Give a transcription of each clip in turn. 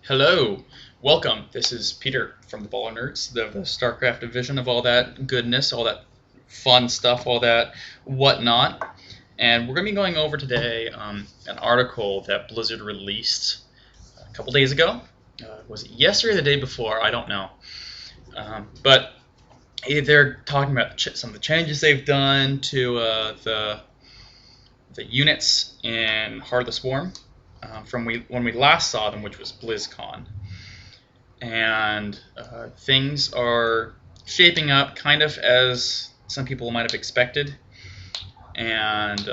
Hello, welcome. This is Peter from the Baller Nerds, the Starcraft division of all that goodness, all that fun stuff, all that whatnot. And we're going to be going over today an article that Blizzard released a couple days ago. Was it yesterday or the day before? I don't know. But they're talking about some of the changes they've done to the units in Heart of the Swarm. From when we last saw them, which was BlizzCon. And things are shaping up kind of as some people might have expected. And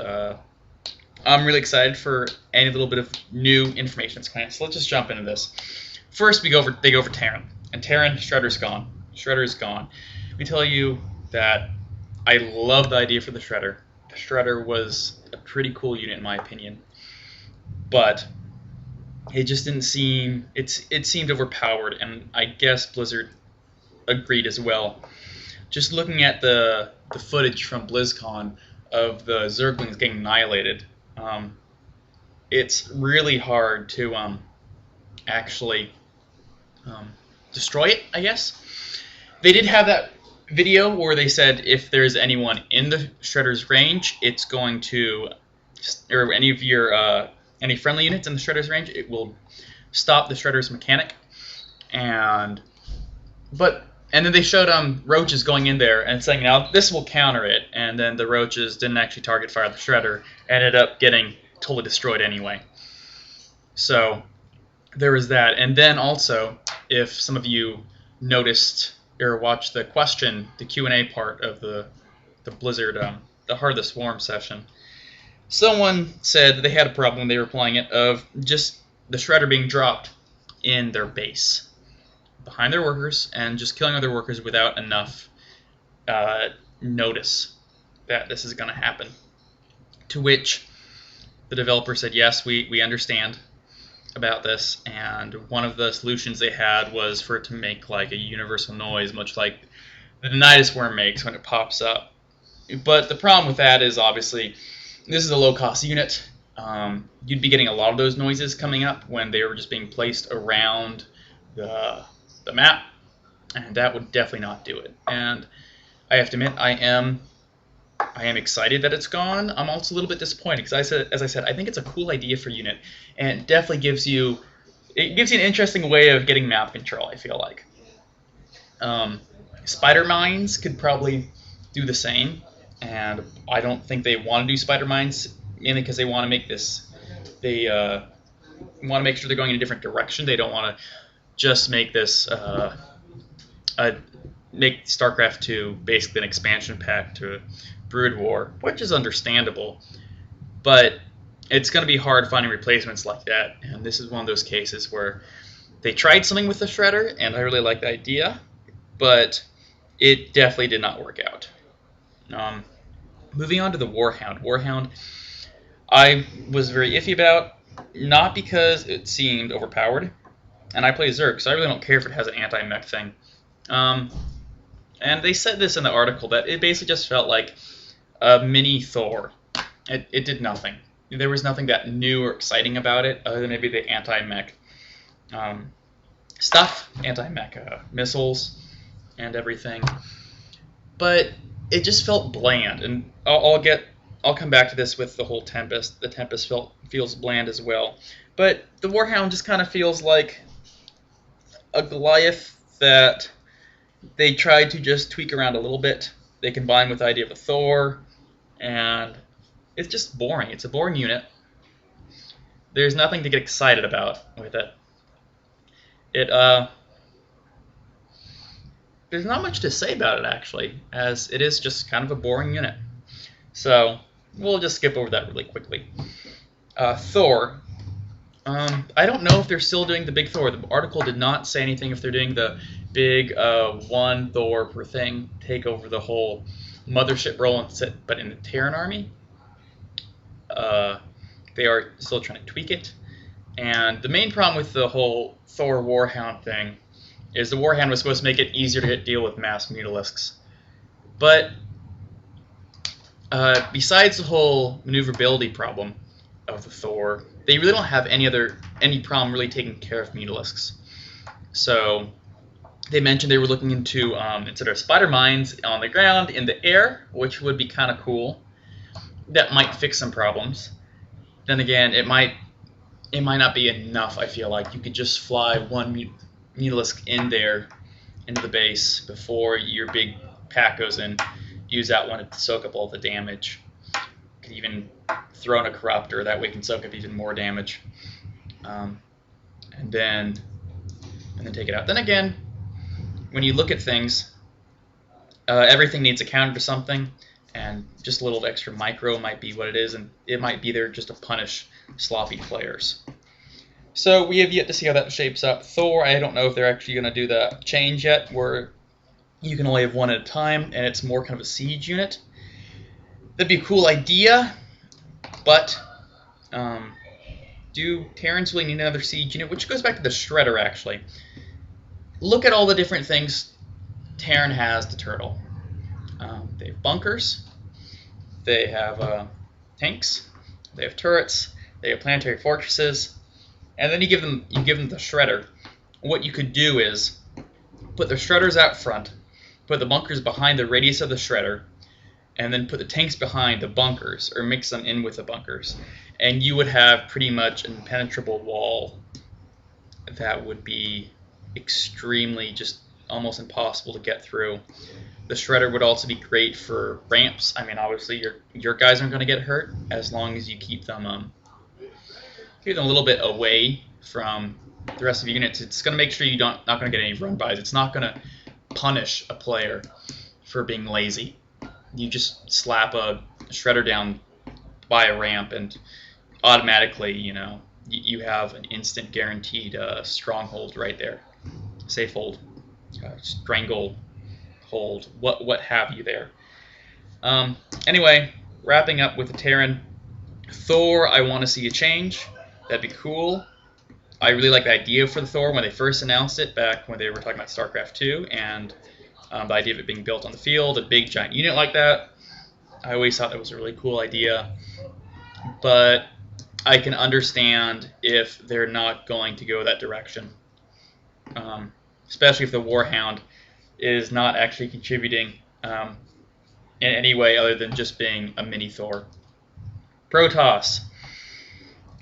I'm really excited for any little bit of new information that's coming. So let's just jump into this. First, they go over Terran. And Terran, Shredder's gone. Shredder's gone. We tell you that I love the idea for the Shredder. The Shredder was a pretty cool unit in my opinion. But it just didn't seem, it seemed overpowered, and I guess Blizzard agreed as well. Just looking at the footage from BlizzCon of the Zerglings getting annihilated, it's really hard to actually destroy it, I guess. They did have that video where they said if there's anyone in the Shredder's range, it's going to, or any of your any friendly units in the Shredder's range, it will stop the Shredder's mechanic. And then they showed roaches going in there and saying, now this will counter it. And then the roaches didn't actually target fire the Shredder, ended up getting totally destroyed anyway. So there was that. And then also, if some of you noticed or watched the Q&A part of the Blizzard, the Heart of the Swarm session, someone said that they had a problem when they were playing it of just the Shredder being dropped in their base behind their workers and just killing other workers without enough notice that this is going to happen. To which the developer said, yes, we understand about this, and one of the solutions they had was for it to make like a universal noise, much like the Nidus worm makes when it pops up. But the problem with that is obviously this is a low-cost unit. You'd be getting a lot of those noises coming up when they were just being placed around the map, and that would definitely not do it. And I have to admit, I am excited that it's gone. I'm also a little bit disappointed because, as I said, I think it's a cool idea for unit, and it definitely gives you an interesting way of getting map control. I feel like spider mines could probably do the same. And I don't think they want to do spider mines, mainly because they want to make this. They want to make sure they're going in a different direction. They don't want to just make this make StarCraft 2 basically an expansion pack to Brood War, which is understandable. But it's going to be hard finding replacements like that. And this is one of those cases where they tried something with the Shredder, and I really like the idea, but it definitely did not work out. Moving on to the Warhound. Warhound, I was very iffy about, not because it seemed overpowered, and I play Zerg, so I really don't care if it has an anti-mech thing. And they said this in the article, that it basically just felt like a mini Thor. It did nothing. There was nothing that new or exciting about it, other than maybe the anti-mech stuff, anti-mech missiles and everything. But it just felt bland, and I'll come back to this with the whole Tempest. The Tempest feels bland as well, but the Warhound just kind of feels like a Goliath that they tried to just tweak around a little bit. They combine with the idea of a Thor, and it's just boring. It's a boring unit. There's nothing to get excited about with it. There's not much to say about it, actually, as it is just kind of a boring unit. So we'll just skip over that really quickly. Thor. I don't know if they're still doing the big Thor. The article did not say anything if they're doing the big one Thor per thing, take over the whole mothership role, and sit, but in the Terran army. They are still trying to tweak it. And the main problem with the whole Thor Warhound thing is the Warhound was supposed to make it easier to deal with mass mutalisks. But besides the whole maneuverability problem of the Thor, they really don't have any problem really taking care of Mutalisks. So they mentioned they were looking into instead of spider mines on the ground, in the air, which would be kind of cool. That might fix some problems. Then again, it might not be enough. I feel like you could just fly one Mutalisk in there into the base before your big pack goes in. Use that one to soak up all the damage. You could even throw in a Corruptor. That way, it can soak up even more damage. And then take it out. Then again, when you look at things, everything needs a counter to something, and just a little extra micro might be what it is, and it might be there just to punish sloppy players. So we have yet to see how that shapes up. Thor, I don't know if they're actually going to do the change yet, where you can only have one at a time, and it's more kind of a siege unit. That'd be a cool idea, but do Terrans really need another siege unit? Which goes back to the Shredder, actually. Look at all the different things Terran has to turtle. They have bunkers, they have tanks, they have turrets, they have planetary fortresses, and then you give them the Shredder. What you could do is put the Shredders out front, put the bunkers behind the radius of the Shredder, and then put the tanks behind the bunkers, or mix them in with the bunkers, and you would have pretty much an impenetrable wall that would be extremely, just almost impossible to get through. The Shredder would also be great for ramps. I mean, obviously your guys aren't going to get hurt as long as you keep them a little bit away from the rest of your units. It's going to make sure you're not going to get any run-bys. It's not going to punish a player for being lazy. You just slap a Shredder down by a ramp, and automatically, you have an instant guaranteed stronghold right there. Safe hold, strangle hold, what have you there. Anyway, wrapping up with the Terran. Thor, I want to see a change. That'd be cool. I really like the idea for the Thor when they first announced it back when they were talking about StarCraft 2, and the idea of it being built on the field, a big giant unit like that. I always thought that was a really cool idea, but I can understand if they're not going to go that direction, especially if the Warhound is not actually contributing in any way other than just being a mini Thor. Protoss.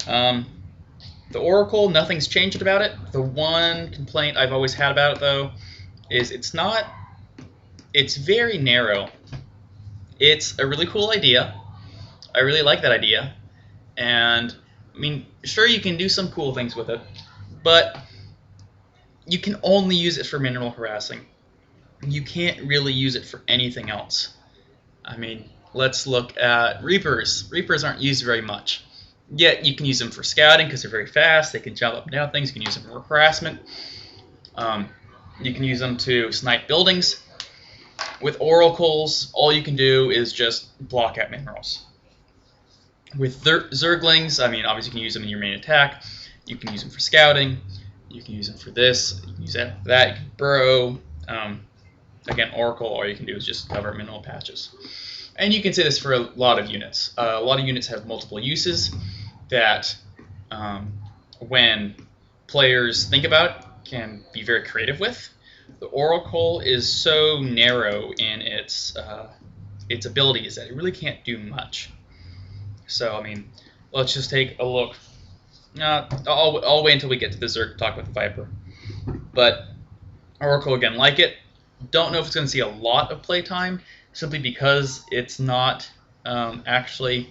The Oracle, nothing's changed about it. The one complaint I've always had about it, though, is it's very narrow. It's a really cool idea. I really like that idea. And, I mean, sure, you can do some cool things with it, but you can only use it for mineral harassing. You can't really use it for anything else. I mean, let's look at Reapers. Reapers aren't used very much. Yet you can use them for scouting because they're very fast. They can jump up and down things. You can use them for harassment. You can use them to snipe buildings. With oracles, all you can do is just block out minerals. With Zerglings, I mean, obviously you can use them in your main attack. You can use them for scouting. You can use them for this. You can use that for that. You can burrow. Again, Oracle, all you can do is just cover mineral patches. And you can say this for a lot of units. A lot of units have multiple uses that, when players think about, can be very creative with. The Oracle is so narrow in its abilities that it really can't do much. So, I mean, let's just take a look. I'll wait until we get to the Zerg to talk about the Viper. But Oracle, again, like it. Don't know if it's going to see a lot of playtime, simply because it's not actually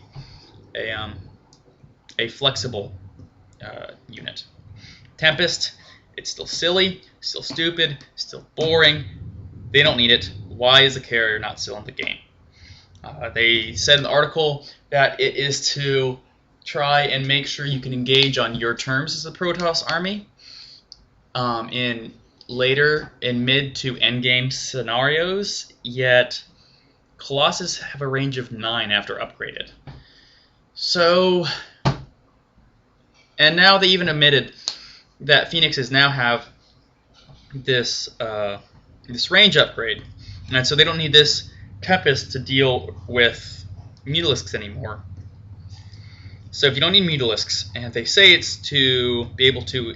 a flexible unit. Tempest, it's still silly, still stupid, still boring. They don't need it. Why is the carrier not still in the game? They said in the article that it is to try and make sure you can engage on your terms as a Protoss army in mid to end game scenarios, yet Colossus have a range of 9 after upgraded. So, and now they even admitted that Phoenixes now have this range upgrade, and so they don't need this Tempest to deal with Mutalisks anymore. So if you don't need Mutalisks, and they say it's to be able to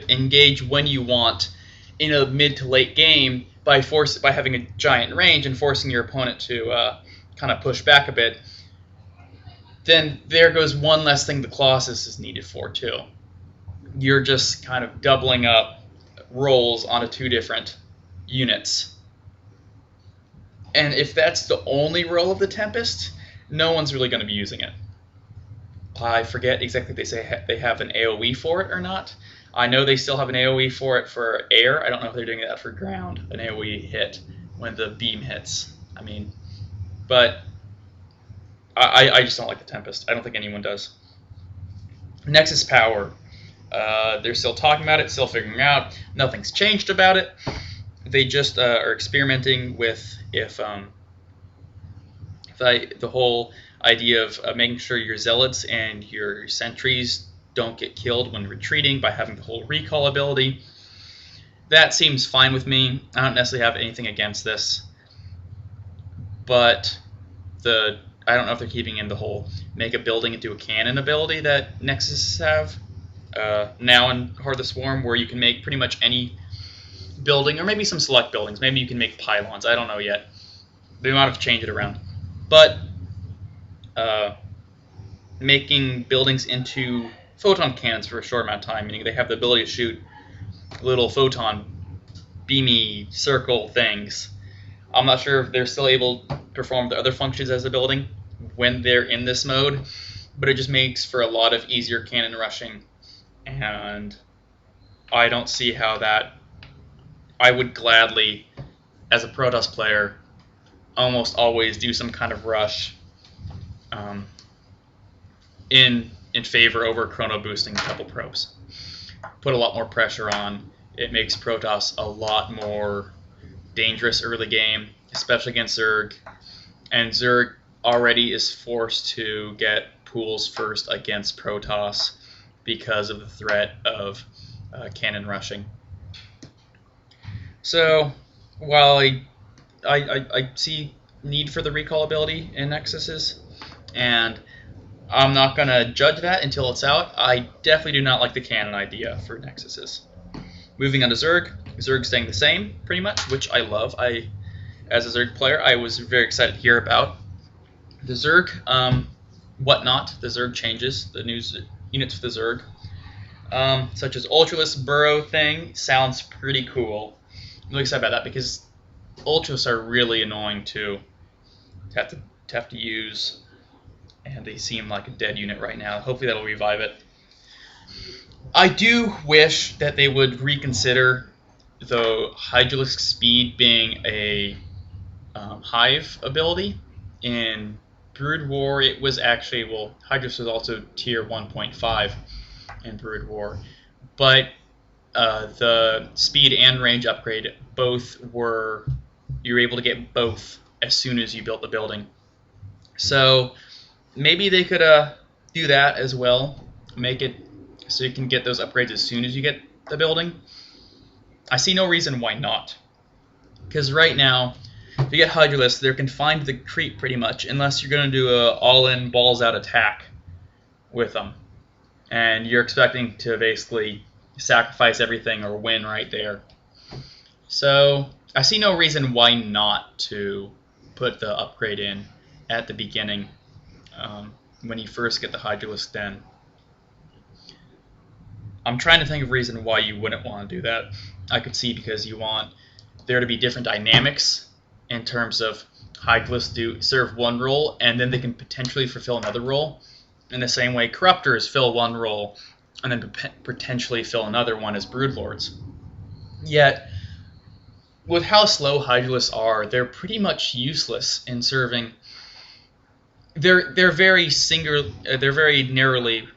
engage when you want in a mid to late game by having a giant range and forcing your opponent to kind of push back a bit, then there goes one less thing the Colossus is needed for too. You're just kind of doubling up rolls onto two different units. And if that's the only role of the Tempest, no one's really going to be using it. I forget exactly if they say they have an AoE for it or not. I know they still have an AoE for it for air. I don't know if they're doing that for ground, an AoE hit when the beam hits. But I just don't like the Tempest. I don't think anyone does. Nexus power. They're still talking about it, still figuring out. Nothing's changed about it. They just are experimenting with if the whole idea of making sure your zealots and your sentries don't get killed when retreating by having the whole recall ability. That seems fine with me. I don't necessarily have anything against this, but I don't know if they're keeping in the whole make a building into a cannon ability that Nexus have now in Heart of the Swarm, where you can make pretty much any building, or maybe some select buildings. Maybe you can make pylons. I don't know yet. They might have changed it around. But making buildings into photon cannons for a short amount of time, meaning they have the ability to shoot little photon beamy circle things. I'm not sure if they're still able to perform the other functions as a building when they're in this mode, but it just makes for a lot of easier cannon rushing, and I don't see how that... I would gladly, as a Protoss player, almost always do some kind of rush in favor over chrono boosting a couple probes. Put a lot more pressure on. It makes Protoss a lot more dangerous early game, especially against Zerg. And Zerg already is forced to get pools first against Protoss because of the threat of cannon rushing. So while I see need for the recall ability in Nexuses, and I'm not going to judge that until it's out, I definitely do not like the cannon idea for Nexuses. Moving on to Zerg. Zerg staying the same, pretty much, which I love. As a Zerg player, I was very excited to hear about the Zerg whatnot, the Zerg changes, the new units for the Zerg, such as Ultralisk Burrow thing. Sounds pretty cool. I'm really excited about that because Ultras are really annoying to have to use, and they seem like a dead unit right now. Hopefully that'll revive it. I do wish that they would reconsider the Hydralisk speed being a hive ability. In Brood War, it was actually, well, Hydralisk was also tier 1.5 in Brood War, but the speed and range upgrade both were, you were able to get both as soon as you built the building. So maybe they could do that as well, make it so you can get those upgrades as soon as you get the building. I see no reason why not, because right now, if you get Hydralisk, they're confined to the creep pretty much, unless you're going to do a all-in, balls-out attack with them, and you're expecting to basically sacrifice everything or win right there. So I see no reason why not to put the upgrade in at the beginning when you first get the Hydralisk Den. I'm trying to think of a reason why you wouldn't want to do that. I could see because you want there to be different dynamics in terms of Hydralisk serve one role and then they can potentially fulfill another role. In the same way Corruptors fill one role and then potentially fill another one as Broodlords. Yet, with how slow Hydralisks are, they're pretty much useless in serving. They're very they're very narrowly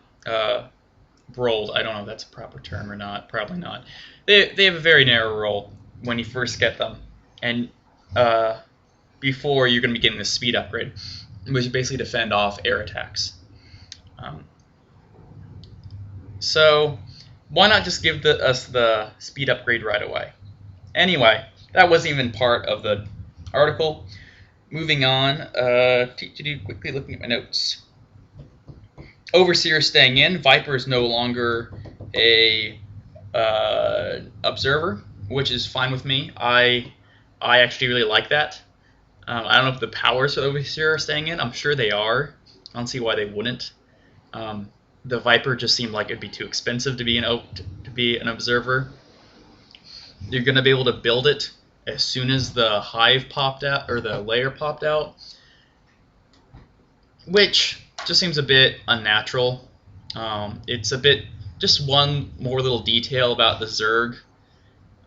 rolled. I don't know if that's a proper term or not. Probably not. They have a very narrow role when you first get them, and before you're going to be getting the speed upgrade, which is basically to fend off air attacks. So why not just give us the speed upgrade right away? Anyway, that wasn't even part of the article. Moving on, quickly looking at my notes. Overseer staying in. Viper is no longer a observer, which is fine with me. I actually really like that. I don't know if the powers of Overseer are staying in. I'm sure they are. I don't see why they wouldn't. The Viper just seemed like it'd be too expensive to be an observer. You're gonna be able to build it as soon as the hive popped out or the layer popped out, which just seems a bit unnatural. It's a bit just one more little detail about the Zerg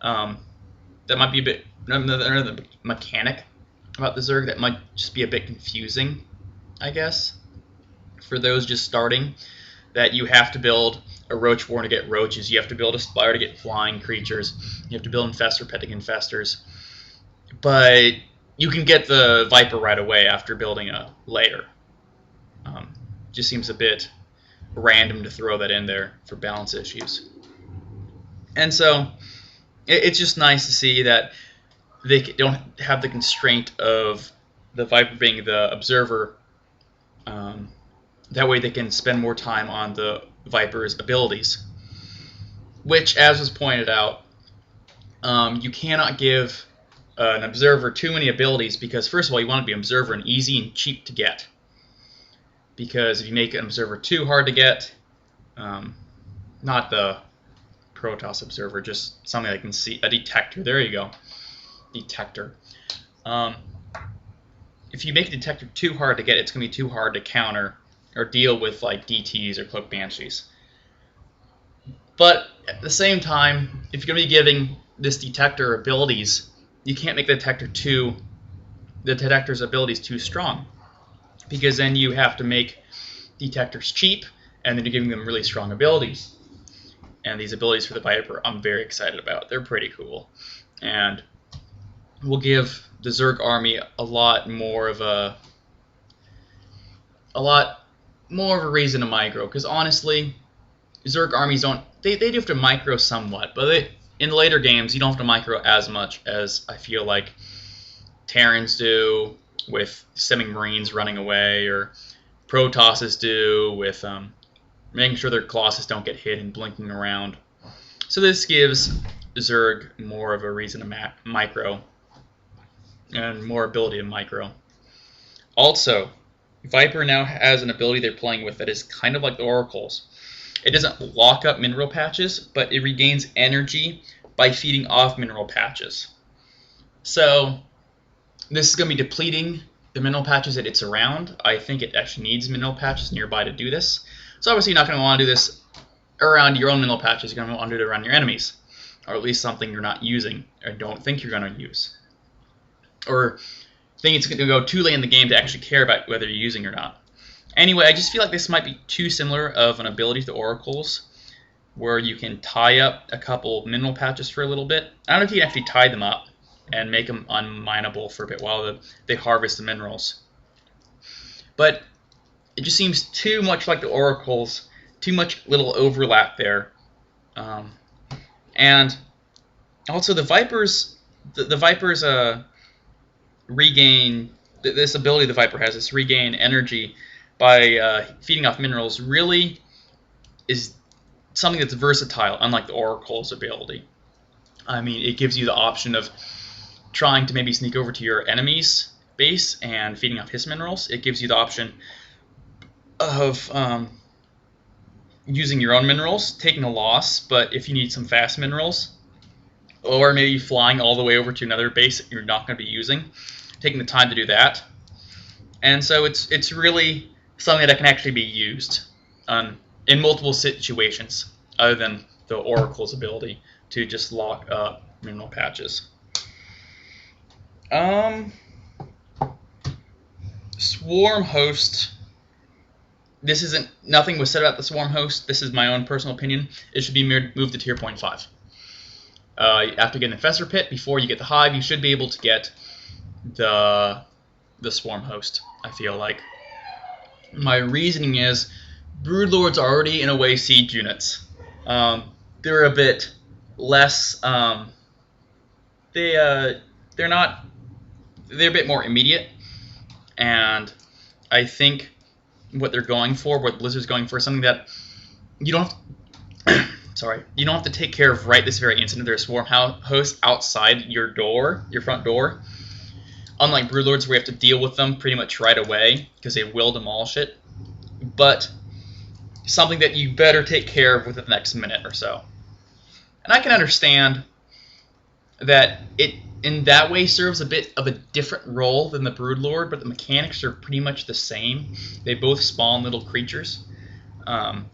that might be a bit another mechanic about the Zerg that might just be a bit confusing, I guess, for those just starting. That you have to build a roach warren to get roaches, you have to build a spire to get flying creatures, you have to build infestor pet to get infestors, but you can get the Viper right away after building a layer. Just seems a bit random to throw that in there for balance issues. And so it's just nice to see that they don't have the constraint of the Viper being the observer. That way they can spend more time on the Viper's abilities. Which, as was pointed out, you cannot give an observer too many abilities because, first of all, you want to be an observer and easy and cheap to get. Because if you make an observer too hard to get, not the Protoss observer, just something I can see, a detector, there you go, detector. If you make a detector too hard to get, it's going to be too hard to counter or deal with like DTs or Cloak Banshees. But at the same time, if you're going to be giving this detector abilities, you can't make the detector's abilities too strong, because then you have to make detectors cheap, and then you're giving them really strong abilities. And these abilities for the Viper, I'm very excited about. They're pretty cool, and will give the Zerg army a lot more of a reason to micro. Because honestly, Zerg armies they do have to micro somewhat, but in later games you don't have to micro as much as I feel like Terrans do with semi-marines running away, or Protosses do with making sure their Colossus don't get hit and blinking around. So this gives Zerg more of a reason to micro, and more ability to micro. Also, Viper now has an ability they're playing with that is kind of like the Oracles. It doesn't lock up mineral patches, but it regains energy by feeding off mineral patches. So this is going to be depleting the mineral patches that it's around. I think it actually needs mineral patches nearby to do this. So obviously you're not going to want to do this around your own mineral patches. You're going to want to do it around your enemies, or at least something you're not using or don't think you're going to use, or think it's going to go too late in the game to actually care about whether you're using or not. Anyway, I just feel like this might be too similar of an ability to Oracles, where you can tie up a couple mineral patches for a little bit. I don't know if you can actually tie them up and make them unmineable for a bit while they harvest the minerals. But it just seems too much like the Oracles, too much little overlap there. And also the Vipers, regain, this ability the Viper has, this regain energy by feeding off minerals, really is something that's versatile, unlike the Oracle's ability. I mean, it gives you the option of trying to maybe sneak over to your enemy's base and feeding off his minerals. It gives you the option of using your own minerals, taking a loss, but if you need some fast minerals, or maybe flying all the way over to another base that you're not going to be using, taking the time to do that. And so it's really something that can actually be used in multiple situations, other than the Oracle's ability to just lock up mineral patches. Swarm host. Nothing was said about the Swarm host. This is my own personal opinion. It should be moved to tier 0.5. After getting the Infestor Pit, before you get the Hive, you should be able to get the Swarm host, I feel like. My reasoning is, Broodlords are already, in a way, siege units. They're a bit less, they're a bit more immediate, and I think what they're going for, what Blizzard's going for, something that you don't have sorry, you don't have to take care of right this very instant. There's swarm hosts outside your door, your front door. Unlike Broodlords, where you have to deal with them pretty much right away because they will demolish it. But something that you better take care of within the next minute or so. And I can understand that it in that way serves a bit of a different role than the Broodlord, but the mechanics are pretty much the same. They both spawn little creatures and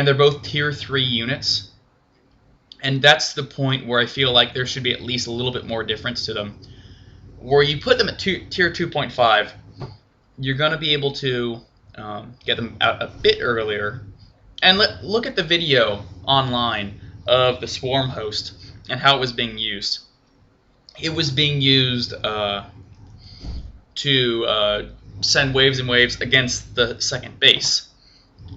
they're both tier 3 units. And that's the point where I feel like there should be at least a little bit more difference to them. Where you put them at tier 2.5, you're going to be able to get them out a bit earlier. And look at the video online of the swarm host and how it was being used. It was being used to send waves and waves against the second base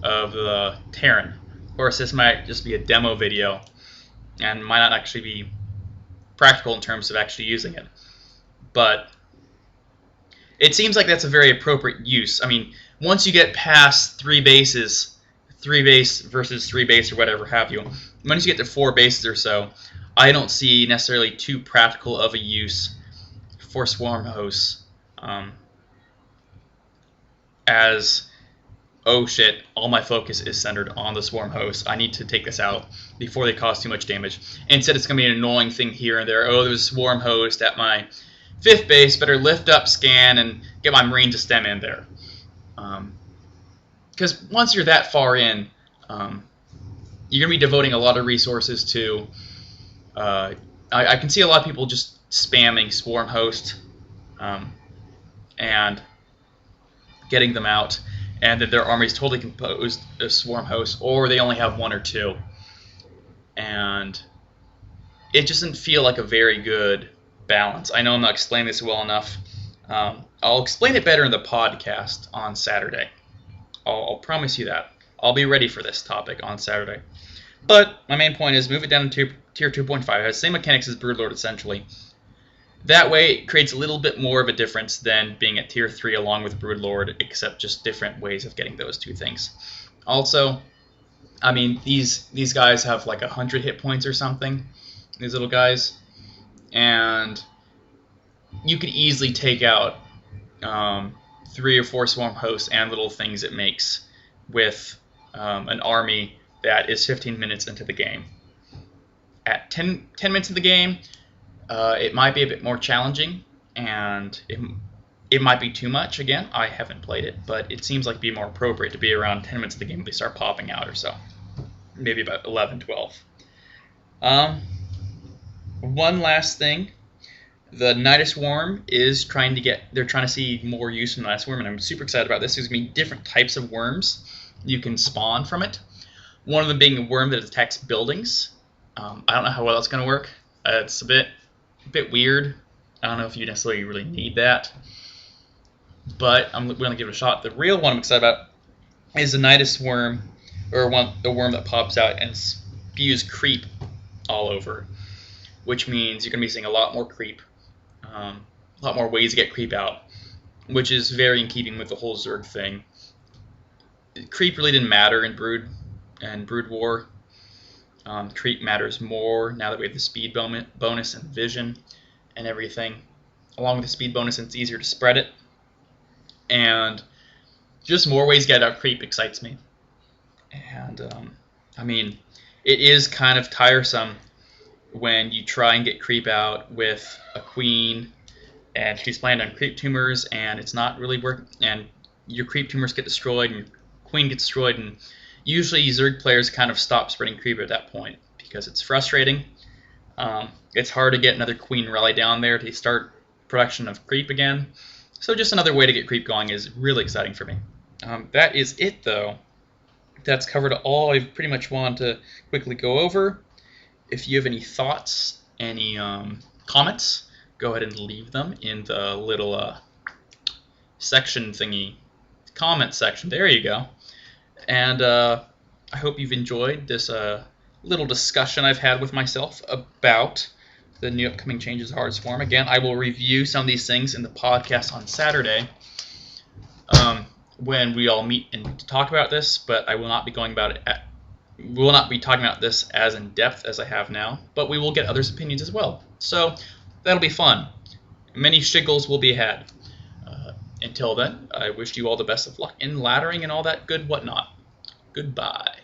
of the Terran. Of course, this might just be a demo video and might not actually be practical in terms of actually using it. But it seems like that's a very appropriate use. I mean, once you get past 3 bases, 3 base versus 3 base or whatever have you, once you get to 4 bases or so, I don't see necessarily too practical of a use for swarm hosts as, oh shit, all my focus is centered on the swarm host. I need to take this out before they cause too much damage. Instead, it's going to be an annoying thing here and there. Oh, there's a swarm host at my 5th base. Better lift up, scan, and get my Marine to stem in there. Because once you're that far in, you're going to be devoting a lot of resources to... I can see a lot of people just spamming swarm host and getting them out, and that their army is totally composed of swarm hosts, or they only have 1 or 2. And it just doesn't feel like a very good balance. I know I'm not explaining this well enough. I'll explain it better in the podcast on Saturday. I'll promise you that. I'll be ready for this topic on Saturday. But my main point is move it down to tier 2.5. It has the same mechanics as Broodlord, essentially. That way, it creates a little bit more of a difference than being at tier 3 along with Broodlord, except just different ways of getting those 2 things. Also, I mean, these guys have like 100 hit points or something, these little guys, and you could easily take out 3 or 4 swarm hosts and little things it makes with an army that is 15 minutes into the game. At 10 minutes of the game, it might be a bit more challenging, and it might be too much. Again, I haven't played it, but it seems like it'd be more appropriate to be around 10 minutes of the game when they start popping out or so. Maybe about 11, 12. One last thing. The Nidus worm is they're trying to see more use from the Nidus worm, and I'm super excited about this. There's going to be different types of worms you can spawn from it. One of them being a worm that attacks buildings. I don't know how well that's going to work. It's a bit weird. I don't know if you necessarily really need that, but I'm going to give it a shot. The real one I'm excited about is the Nidus worm, or the worm that pops out and spews creep all over, which means you're going to be seeing a lot more creep, a lot more ways to get creep out, which is very in keeping with the whole Zerg thing. Creep really didn't matter in Brood War. Creep matters more now that we have the speed bonus and vision and everything. Along with the speed bonus, it's easier to spread it. And just more ways to get out creep excites me. And, I mean, it is kind of tiresome when you try and get creep out with a queen and she's planned on creep tumors and it's not really working, and your creep tumors get destroyed and your queen gets destroyed, and usually Zerg players kind of stop spreading creep at that point because it's frustrating. It's hard to get another queen rally down there to start production of creep again. So just another way to get creep going is really exciting for me. That is it, though. That's covered all I pretty much want to quickly go over. If you have any thoughts, any comments, go ahead and leave them in the little section thingy, comment section. There you go. And I hope you've enjoyed this little discussion I've had with myself about the new upcoming changes to Hard Swarm. Again, I will review some of these things in the podcast on Saturday. when we all meet and talk about this, but I will not be going about it. We will not be talking about this as in depth as I have now, but we will get others' opinions as well. So that'll be fun. Many shiggles will be had. Until then, I wish you all the best of luck in laddering and all that good whatnot. Goodbye.